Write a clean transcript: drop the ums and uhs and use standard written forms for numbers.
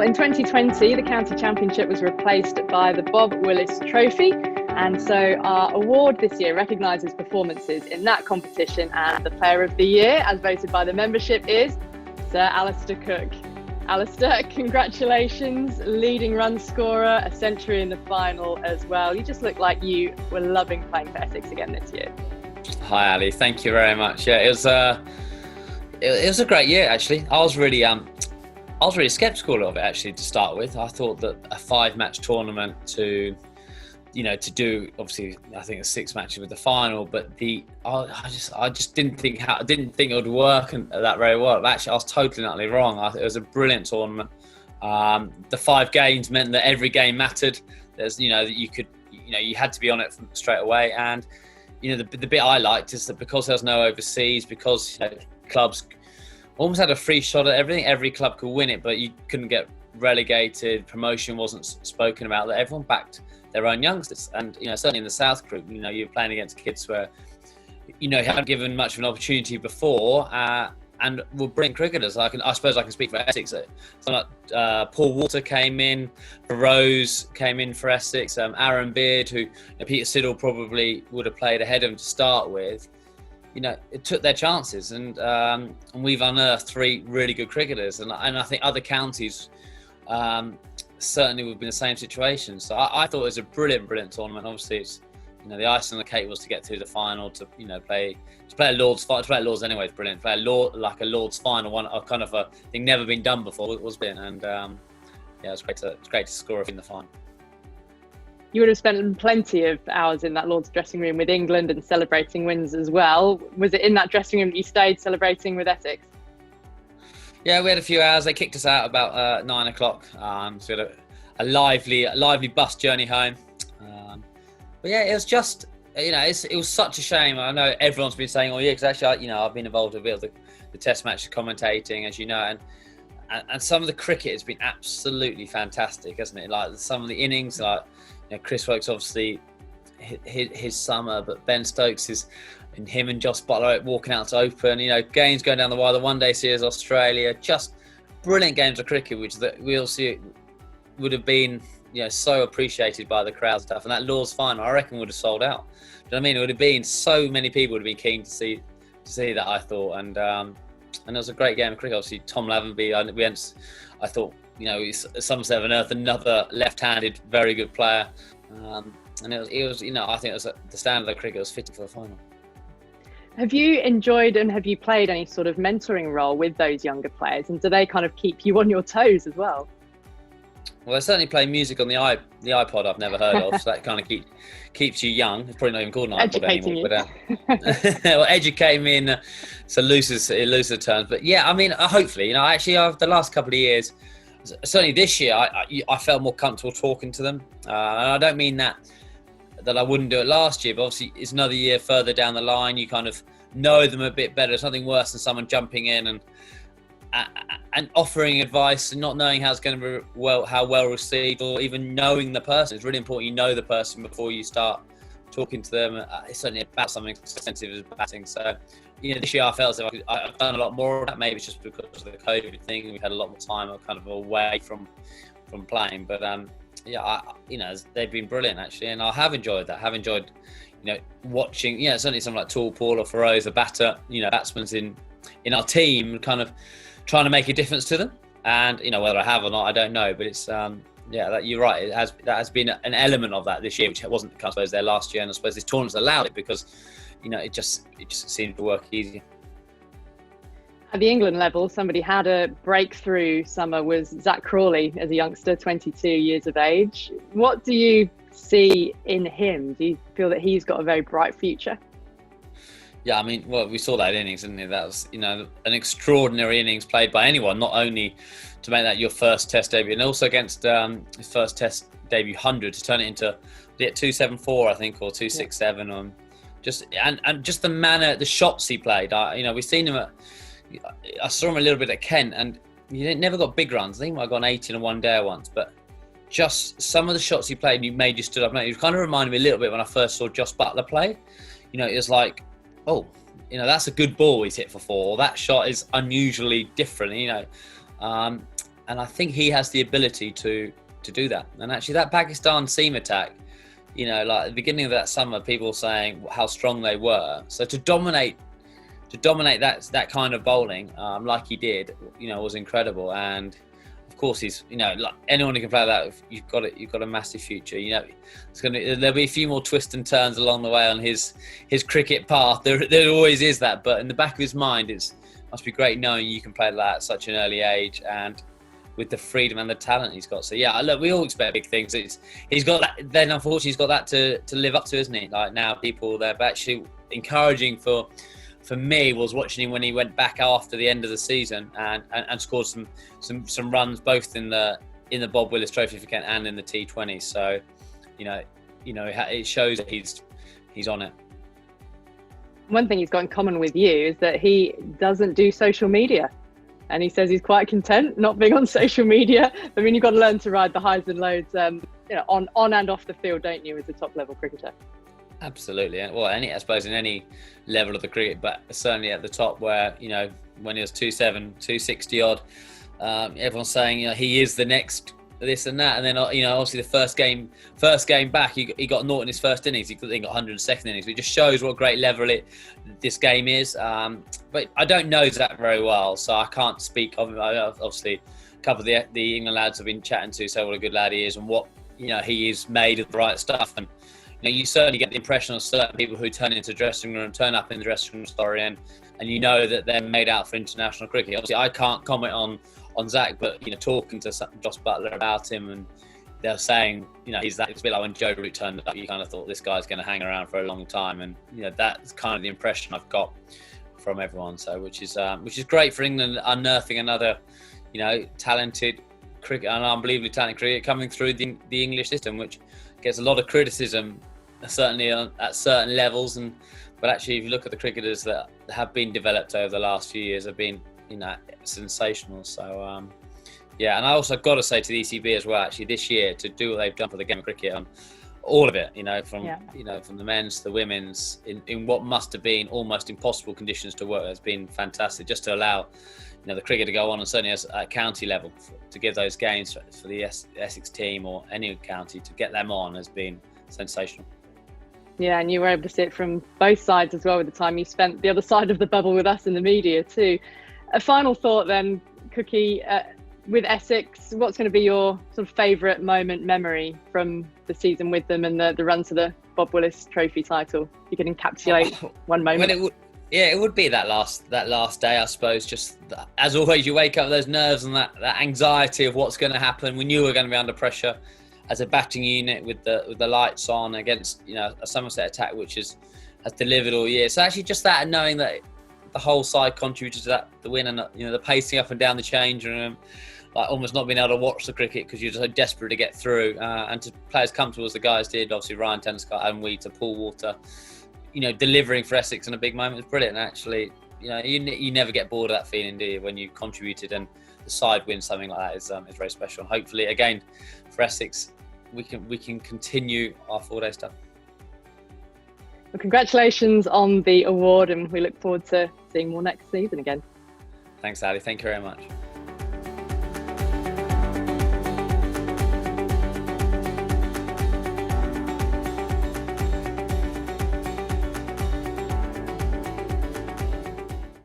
in 2020, the county championship was replaced by the Bob Willis Trophy. And so our award this year recognises performances in that competition, and the Player of the Year, as voted by the membership, is Sir Alastair Cook. Alastair, congratulations, leading run scorer, a century in the final as well. You just look like you were loving playing for Essex again this year. Hi Ali, thank you very much. Yeah, it was a great year actually. I was really sceptical of it actually to start with. I thought that a 5-match tournament to do, obviously I think it's 6 matches with the final, but I just didn't think it would work that very well. Actually, I was totally and utterly wrong. It was a brilliant tournament. The 5 games meant that every game mattered. There's that you had to be on it from straight away. And the bit I liked is that because there was no overseas, because clubs almost had a free shot at everything. Every club could win it, but you couldn't get relegated. Promotion wasn't spoken about. That everyone backed their own youngsters, and certainly in the South Group, you're playing against kids where haven't given much of an opportunity before, and will bring cricketers. I suppose I can speak for Essex. Paul Walter came in, Rose came in for Essex, Aaron Beard, who Peter Siddle probably would have played ahead of him to start with. It took their chances, and we've unearthed 3 really good cricketers, and I think other counties certainly would be in the same situation. So I thought it was a brilliant tournament. Obviously, it's the icing on the cake was to get to the final, to play a Lord's final. To play at Lord's anyway is brilliant. Play a Lord's final, one kind of a thing never been done before. It was brilliant, and it was great to score in the final. You would have spent plenty of hours in that Lord's dressing room with England and celebrating wins as well. Was it in that dressing room that you stayed celebrating with Essex? Yeah, we had a few hours. They kicked us out about 9 o'clock. So we had a lively bus journey home. But yeah, it was just, it was such a shame. I know everyone's been saying, oh yeah, because actually, I've been involved with a bit of the test match commentating, as you know, and some of the cricket has been absolutely fantastic, hasn't it? Like some of the innings, Chris Woakes obviously his summer, but Ben Stokes and him and Joss Butler walking out to open, games going down the wire, the one-day series Australia, just brilliant games of cricket, which we'll see would have been so appreciated by the crowd and stuff. And that Lord's final, I reckon, would have sold out. Do you know what I mean? It would have been, so many people would have been keen to see that, I thought, and it was a great game of cricket. Obviously, Tom Lavenby, I thought, Somerset have unearthed another left-handed very good player, and it was I think it was the standard of cricket was fitting for the final. Have you enjoyed and have you played any sort of mentoring role with those younger players, and do they kind of keep you on your toes as well? Well, I certainly play music on the iPod I've never heard of, so that kind of keeps you young. It's probably not even called an iPod anymore. But, well, educating me in some looser terms. But yeah, I mean, hopefully, actually, the last couple of years, certainly this year, I felt more comfortable talking to them. And I don't mean that I wouldn't do it last year, but obviously it's another year further down the line. You kind of know them a bit better. It's nothing worse than someone jumping in and offering advice and not knowing how it's going to be how well received, or even knowing the person. It's really important you know the person before you start talking to them. It's certainly about something sensitive as batting. So, this year I felt as if I've done a lot more of that. Maybe it's just because of the COVID thing. We've had a lot more time kind of away from playing. But they've been brilliant actually, and I have enjoyed that. Have enjoyed, watching. Certainly someone like Tall Paul or Feroz, a batter, batsmen in our team, kind of trying to make a difference to them. And whether I have or not, I don't know. But it's you're right. That has been an element of that this year, which wasn't, I suppose, there last year, and I suppose this tournament's allowed it because it just seemed to work easier. At the England level, somebody had a breakthrough summer was Zach Crawley as a youngster, 22 years of age. What do you see in him? Do you feel that he's got a very bright future? Yeah, I mean, well, we saw that innings, didn't we? That was, an extraordinary innings played by anyone, not only to make that your first Test debut, and also against his first Test debut 100 to turn it into 274, I think, or 267. And just the manner, the shots he played. We've seen him I saw him a little bit at Kent, and he never got big runs. I think he might have gone 80 in one day once, but just some of the shots he played, made you stood up. It kind of reminded me a little bit when I first saw Joss Butler play. It was like, oh, that's a good ball he's hit for 4. That shot is unusually different, I think he has the ability to do that. And actually, that Pakistan seam attack, you know, like at the beginning of that summer, people saying how strong they were. So to dominate that kind of bowling, like he did, you know, was incredible. And of course, he's, you know, like anyone who can play that, you've got a massive future. You know, there'll be a few more twists and turns along the way on his cricket path. There always is that, but in the back of his mind, must be great knowing you can play that at such an early age and with the freedom and the talent he's got. So yeah, look, we all expect big things. He's got that. Then unfortunately, he's got that to live up to, isn't he? Like now, people they're actually encouraging for me was watching him when he went back after the end of the season and scored some runs both in the Bob Willis Trophy for Kent and in the T20. So you know, it shows that he's on it. One thing he's got in common with you is that he doesn't do social media. And he says he's quite content not being on social media. I mean, you've got to learn to ride the highs and lows, you know, on and off the field, don't you, as a top level cricketer? Absolutely. Well, I suppose in any level of the cricket, but certainly at the top where, you know, when he was 270, 260 odd, everyone's saying, you know, he is the next this and that. And then, you know, obviously the first game back, he got naught in his first innings. He got 100 in the second innings. It just shows what great level this game is. But I don't know Zach very well, so I can't speak of him. Obviously, a couple of the England lads I've been chatting to say what a good lad he is and what, you know, he is made of the right stuff. And, you know, you certainly get the impression of certain people who turn into the dressing room, turn up in the dressing room story, and you know that they're made out for international cricket. Obviously, I can't comment on Zach, but, you know, talking to Joss Buttler about him, and they're saying, you know, it's a bit like when Joe Root turned up. You kind of thought this guy's going to hang around for a long time, and, you know, that's kind of the impression I've got from everyone. So, which is great for England, unearthing another, you know, talented cricket, an unbelievably talented cricket coming through the English system, which gets a lot of criticism, certainly at certain levels, but actually, if you look at the cricketers that have been developed over the last few years, have been, you know, sensational. So yeah, and I also got to say to the ECB as well, actually this year, to do what they've done for the game of cricket on all of it, you know, from the men's to the women's in what must have been almost impossible conditions to work, has been fantastic. Just to allow, you know, the cricket to go on, and certainly at county level, to give those games for the Essex team or any county, to get them on has been sensational. Yeah, and you were able to see it from both sides as well with the time you spent the other side of the bubble with us in the media too. A final thought then, Cookie, with Essex, what's going to be your sort of favourite memory from the season with them and the run to the Bob Willis Trophy title? You can encapsulate one moment. Well, it would be that last day, I suppose. Just as always, you wake up with those nerves and that anxiety of what's going to happen. We knew we were going to be under pressure as a batting unit with the lights on against, you know, a Somerset attack which has delivered all year. So actually, just that, and knowing that the whole side contributed to that, the win, and, you know, the pacing up and down the change room, like almost not being able to watch the cricket because you're so desperate to get through, and to play as comfortable as the guys did. Obviously, Ryan Tenniscott and we to Paul Walter, you know, delivering for Essex in a big moment was brilliant. And actually, you know, you never get bored of that feeling, do you, when you contributed and the side wins something like that is very special. And hopefully, again, for Essex, we can continue our 4-day stuff. Well, congratulations on the award, and we look forward to seeing more next season again. Thanks, Ali. Thank you very much.